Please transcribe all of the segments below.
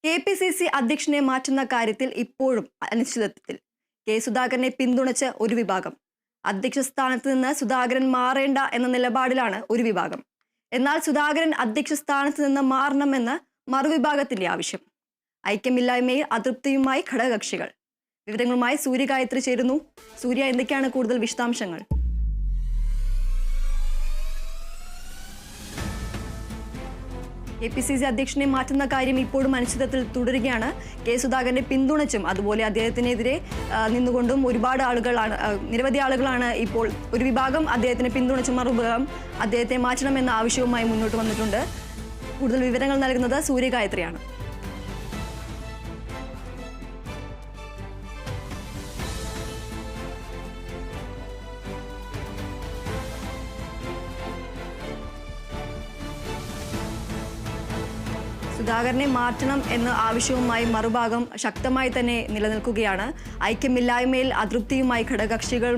KPCC അധ്യക്ഷനെ മാറ്റുന്ന കാര്യത്തിൽ ഇപ്പോഴും അനിശ്ചിതത്വത്തിൽ. കെ സുധാകരനെ പിന്തുണച്ച് ഒരു വിഭാഗം. അധ്യക്ഷ സ്ഥാനത്ത് നിന്ന് സുധാകരൻ മാറേണ്ട എന്ന നിലപാടിലാണ് ഒരു വിഭാഗം. എന്നാൽ സുധാകരൻ അധ്യക്ഷ സ്ഥാനത്ത് നിന്ന് മാറണമെന്ന് മറുവിഭാഗത്തിന്റെ ആവശ്യം. ഐക്യമില്ലായ്മയിൽ അതൃപ്തിയുമായി ഘടകകക്ഷികൾ. വിവരങ്ങളുമായി സൂര്യ ഗായത്രി ചേരുന്നു. സൂര്യ, എന്തൊക്കെയാണ് കൂടുതൽ വിശദാംശങ്ങൾ? കെ.പി.സി.സി അധ്യക്ഷനെ മാറ്റുന്ന കാര്യം ഇപ്പോഴും അനിശ്ചിതത്വത്തിൽ തുടരുകയാണ്. കെ സുധാകരനെ പിന്തുണച്ചും അതുപോലെ അദ്ദേഹത്തിനെതിരെ നിന്നുകൊണ്ടും നിരവധി ആളുകളാണ് ഇപ്പോൾ ഒരു വിഭാഗം അദ്ദേഹത്തിനെ പിന്തുണച്ചും മറുവിഭാഗം അദ്ദേഹത്തെ മാറ്റണമെന്ന ആവശ്യവുമായി മുന്നോട്ട് വന്നിട്ടുണ്ട്. കൂടുതൽ വിവരങ്ങൾ നൽകുന്നത് സൂര്യ ഗായത്രിയാണ്. സുധാകരനെ മാറ്റണം എന്ന ആവശ്യവുമായി മറുഭാഗം ശക്തമായി തന്നെ നിലനിൽക്കുകയാണ്. ഐക്യമില്ലായ്മയിൽ അതൃപ്തിയുമായി ഘടകകക്ഷികൾ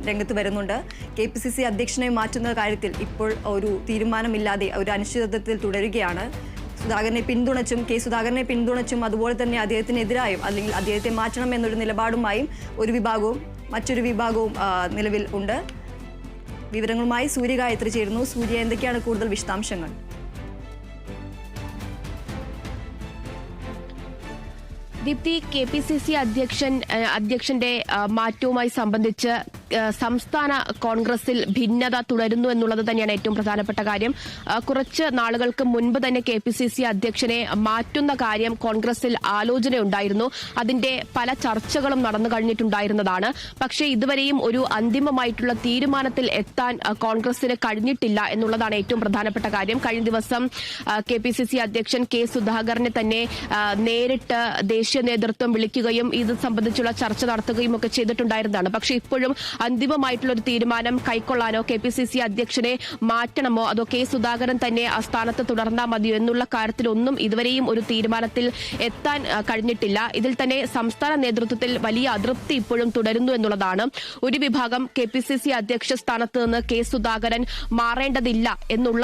രംഗത്ത് വരുന്നുണ്ട്. കെ.പി.സി.സി അധ്യക്ഷനെ മാറ്റുന്ന കാര്യത്തിൽ ഇപ്പോൾ ഒരു തീരുമാനമില്ലാതെ ഒരു അനിശ്ചിതത്വത്തിൽ തുടരുകയാണ്. കെ സുധാകരനെ പിന്തുണച്ചും അതുപോലെ തന്നെ അദ്ദേഹത്തിനെതിരായും അല്ലെങ്കിൽ അദ്ദേഹത്തെ മാറ്റണം എന്നൊരു നിലപാടുമായും മറ്റൊരു വിഭാഗവും നിലവിൽ ഉണ്ട്. വിവരങ്ങളുമായി സൂര്യ ഗായത്രി ചേരുന്നു. സൂര്യ, എന്തൊക്കെയാണ് കൂടുതൽ വിശദാംശങ്ങൾ? ദീപ്തി, കെ.പി.സി.സി അധ്യക്ഷന്റെ മാറ്റവുമായി സംബന്ധിച്ച് സംസ്ഥാന കോൺഗ്രസിൽ ഭിന്നത തുടരുന്നു എന്നുള്ളത് തന്നെയാണ് ഏറ്റവും പ്രധാനപ്പെട്ട കാര്യം. കുറച്ച് നാളുകൾക്ക് മുൻപ് തന്നെ കെ.പി.സി.സി അധ്യക്ഷനെ മാറ്റുന്ന കാര്യം കോൺഗ്രസിൽ ആലോചനയുണ്ടായിരുന്നു. അതിന്റെ പല ചർച്ചകളും നടന്നു കഴിഞ്ഞിട്ടുണ്ടായിരുന്നതാണ്. പക്ഷേ ഇതുവരെയും ഒരു അന്തിമമായിട്ടുള്ള തീരുമാനത്തിൽ എത്താൻ കോൺഗ്രസിന് കഴിഞ്ഞിട്ടില്ല എന്നുള്ളതാണ് ഏറ്റവും പ്രധാനപ്പെട്ട കാര്യം. കഴിഞ്ഞ ദിവസം കെ.പി.സി.സി അധ്യക്ഷൻ കെ സുധാകരനെ തന്നെ നേരിട്ട് ദേശീയ നേതൃത്വം വിളിക്കുകയും ഇത് സംബന്ധിച്ചുള്ള ചർച്ച നടത്തുകയും ഒക്കെ ചെയ്തിട്ടുണ്ടായിരുന്നതാണ്. പക്ഷേ ഇപ്പോഴും അന്തിമമായിട്ടുള്ള ഒരു തീരുമാനം കൈക്കൊള്ളാനോ കെ.പി.സി.സി അധ്യക്ഷനെ മാറ്റണമോ അതോ കെ സുധാകരൻ തന്നെ ആ സ്ഥാനത്ത് തുടർന്നാൽ മതിയോ എന്നുള്ള കാര്യത്തിലൊന്നും ഇതുവരെയും ഒരു തീരുമാനത്തിൽ എത്താൻ കഴിഞ്ഞിട്ടില്ല. ഇതിൽ തന്നെ സംസ്ഥാന നേതൃത്വത്തിൽ വലിയ അതൃപ്തി ഇപ്പോഴും തുടരുന്നു എന്നുള്ളതാണ്. ഒരു വിഭാഗം കെ.പി.സി.സി അധ്യക്ഷ സ്ഥാനത്ത് നിന്ന് കെ സുധാകരൻ മാറേണ്ടതില്ല എന്നുള്ള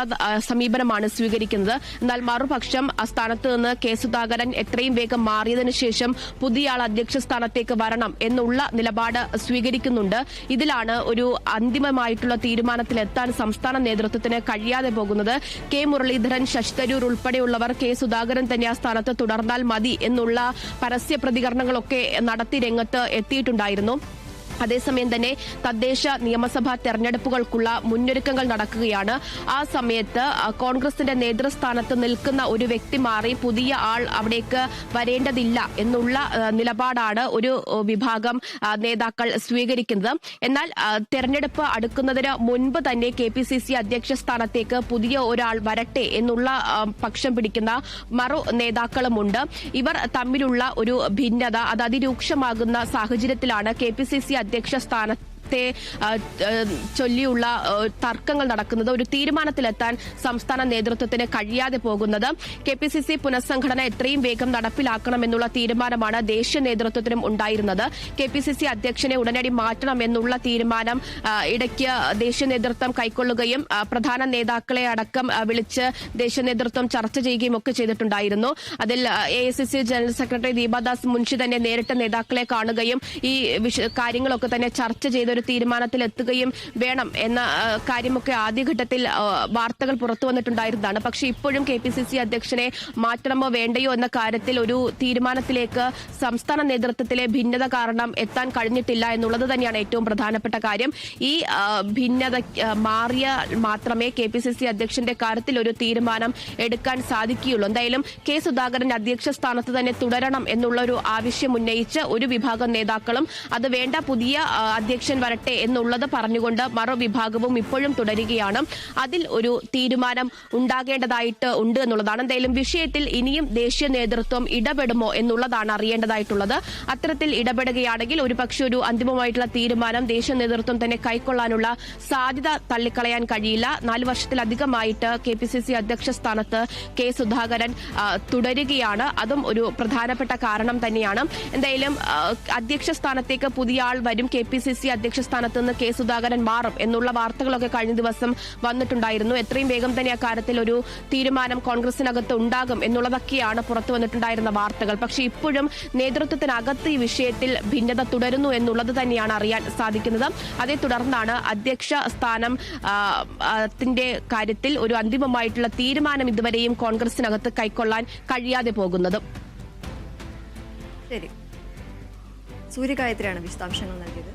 സമീപനമാണ് സ്വീകരിക്കുന്നത്. എന്നാൽ മറുപക്ഷം ആ സ്ഥാനത്ത് നിന്ന് കെ സുധാകരൻ എത്രയും വേഗം മാറിയതിനു ശേഷം പുതിയ ആൾ അധ്യക്ഷ സ്ഥാനത്തേക്ക് വരണം എന്നുള്ള നിലപാട് സ്വീകരിക്കുന്നുണ്ട്. ഇതിലാണ് ഒരു അന്തിമമായിട്ടുള്ള തീരുമാനത്തിലെത്താൻ സംസ്ഥാന നേതൃത്വത്തിന് കഴിയാതെ പോകുന്നത്. കെ മുരളീധരൻ, ശശി തരൂർ ഉൾപ്പെടെയുള്ളവർ കെ സുധാകരൻ തന്നെ ആ സ്ഥാനത്ത് തുടർന്നാൽ മതി എന്നുള്ള പരസ്യ പ്രതികരണങ്ങളൊക്കെ നടത്തി രംഗത്ത് എത്തിയിട്ടുണ്ടായിരുന്നു. അതേസമയം തന്നെ തദ്ദേശ നിയമസഭാ തെരഞ്ഞെടുപ്പുകൾക്കുള്ള മുന്നൊരുക്കങ്ങൾ നടക്കുകയാണ്. ആ സമയത്ത് കോൺഗ്രസിന്റെ നേതൃസ്ഥാനത്ത് നിൽക്കുന്ന ഒരു വ്യക്തി മാറി പുതിയ ആൾ അവിടേക്ക് വരേണ്ടതില്ല എന്നുള്ള നിലപാടാണ് ഒരു വിഭാഗം നേതാക്കൾ സ്വീകരിക്കുന്നത്. എന്നാൽ തെരഞ്ഞെടുപ്പ് അടുക്കുന്നതിന് മുൻപ് തന്നെ കെ.പി.സി.സി അധ്യക്ഷ സ്ഥാനത്തേക്ക് പുതിയ ഒരാൾ വരട്ടെ എന്നുള്ള പക്ഷം പിടിക്കുന്ന മറു നേതാക്കളുമുണ്ട്. ഇവർ തമ്മിലുള്ള ഒരു ഭിന്നത അത് അതിരൂക്ഷമാകുന്ന സാഹചര്യത്തിലാണ് കെ.പി.സി.സി അധ്യക്ഷ സ്ഥാനത്തെ ചൊല്ലിയുള്ള തർക്കങ്ങൾ നടക്കുന്നത്. ഒരു തീരുമാനത്തിലെത്താൻ സംസ്ഥാന നേതൃത്വത്തിന് കഴിയാതെ പോകുന്നത്. കെ.പി.സി.സി പുനഃസംഘടന എത്രയും വേഗം നടപ്പിലാക്കണമെന്നുള്ള തീരുമാനമാണ് ദേശീയ നേതൃത്വത്തിനും ഉണ്ടായിരുന്നത്. കെ.പി.സി.സി അധ്യക്ഷനെ ഉടനടി മാറ്റണം എന്നുള്ള തീരുമാനം ഇടയ്ക്ക് ദേശീയ നേതൃത്വം കൈക്കൊള്ളുകയും പ്രധാന നേതാക്കളെ അടക്കം വിളിച്ച് ദേശീയ നേതൃത്വം ചർച്ച ചെയ്യുകയും ഒക്കെ ചെയ്തിട്ടുണ്ടായിരുന്നു. അതിൽ AICC general secretary Deepa Das Munshi തന്നെ നേരിട്ട് നേതാക്കളെ കാണുകയും ഈ കാര്യങ്ങളൊക്കെ തന്നെ ചർച്ച ചെയ്ത തീരുമാനത്തിലെത്തുകയും വേണം എന്ന കാര്യമൊക്കെ ആദ്യഘട്ടത്തിൽ വാർത്തകൾ പുറത്തു വന്നിട്ടുണ്ടായിരുന്നതാണ്. പക്ഷേ ഇപ്പോഴും കെ.പി.സി.സി അധ്യക്ഷനെ മാറ്റണമോ വേണ്ടയോ എന്ന കാര്യത്തിൽ ഒരു തീരുമാനത്തിലേക്ക് സംസ്ഥാന നേതൃത്വത്തിലെ ഭിന്നത കാരണം എത്താൻ കഴിഞ്ഞിട്ടില്ല എന്നുള്ളത് തന്നെയാണ് ഏറ്റവും പ്രധാനപ്പെട്ട കാര്യം. ഈ ഭിന്നത മാറിയാൽ മാത്രമേ കെ.പി.സി.സി അധ്യക്ഷന്റെ കാര്യത്തിൽ ഒരു തീരുമാനം എടുക്കാൻ സാധിക്കുകയുള്ളൂ. എന്തായാലും കെ സുധാകരൻ അധ്യക്ഷ സ്ഥാനത്ത് തന്നെ തുടരണം എന്നുള്ള ഒരു ആവശ്യം ഉന്നയിച്ച് ഒരു വിഭാഗം നേതാക്കളും അത് വേണ്ട പുതിയ അധ്യക്ഷൻ വരട്ടെ എന്നുള്ളത് പറഞ്ഞുകൊണ്ട് മറുവിഭാഗവും ഇപ്പോഴും തുടരുകയാണ്. അതിൽ ഒരു തീരുമാനം ഉണ്ടാകേണ്ടതായിട്ട് ഉണ്ട് എന്നുള്ളതാണ്. എന്തായാലും വിഷയത്തിൽ ഇനിയും ദേശീയ നേതൃത്വം ഇടപെടുമോ എന്നുള്ളതാണ് അറിയേണ്ടതായിട്ടുള്ളത്. അത്തരത്തിൽ ഇടപെടുകയാണെങ്കിൽ ഒരുപക്ഷെ ഒരു അന്തിമമായിട്ടുള്ള തീരുമാനം ദേശീയ നേതൃത്വം തന്നെ കൈക്കൊള്ളാനുള്ള സാധ്യത തള്ളിക്കളയാൻ കഴിയില്ല. 4 വർഷത്തിലധികമായിട്ട് കെ.പി.സി.സി അധ്യക്ഷ സ്ഥാനത്ത് കെ സുധാകരൻ തുടരുകയാണ്. അതും ഒരു പ്രധാനപ്പെട്ട കാരണം തന്നെയാണ്. എന്തായാലും അധ്യക്ഷ സ്ഥാനത്തേക്ക് പുതിയ ആൾ വരും. കെ.പി.സി.സി അധ്യക്ഷ അധ്യക്ഷ സ്ഥാനത്ത് നിന്ന് കെ സുധാകരൻ മാറും എന്നുള്ള വാർത്തകളൊക്കെ കഴിഞ്ഞ ദിവസം വന്നിട്ടുണ്ടായിരുന്നു. എത്രയും വേഗം തന്നെ അക്കാര്യത്തിൽ ഒരു തീരുമാനം കോൺഗ്രസിനകത്ത് ഉണ്ടാകും എന്നുള്ളതൊക്കെയാണ് പുറത്തു വന്നിട്ടുണ്ടായിരുന്ന വാർത്തകൾ. പക്ഷേ ഇപ്പോഴും നേതൃത്വത്തിനകത്ത് ഈ വിഷയത്തിൽ ഭിന്നത തുടരുന്നു എന്നുള്ളത് തന്നെയാണ് അറിയാൻ സാധിക്കുന്നത്. അതേ തുടർന്നാണ് അധ്യക്ഷ സ്ഥാനം ത്തിന്റെ കാര്യത്തിൽ ഒരു അന്തിമമായിട്ടുള്ള തീരുമാനം ഇതുവരെയും കോൺഗ്രസിനകത്ത് കൈക്കൊള്ളാൻ കഴിയാതെ പോകുന്നത്. ശരി, സൂര്യഗായത്രിയാണ് വിശദാംശങ്ങൾ നൽകിയത്.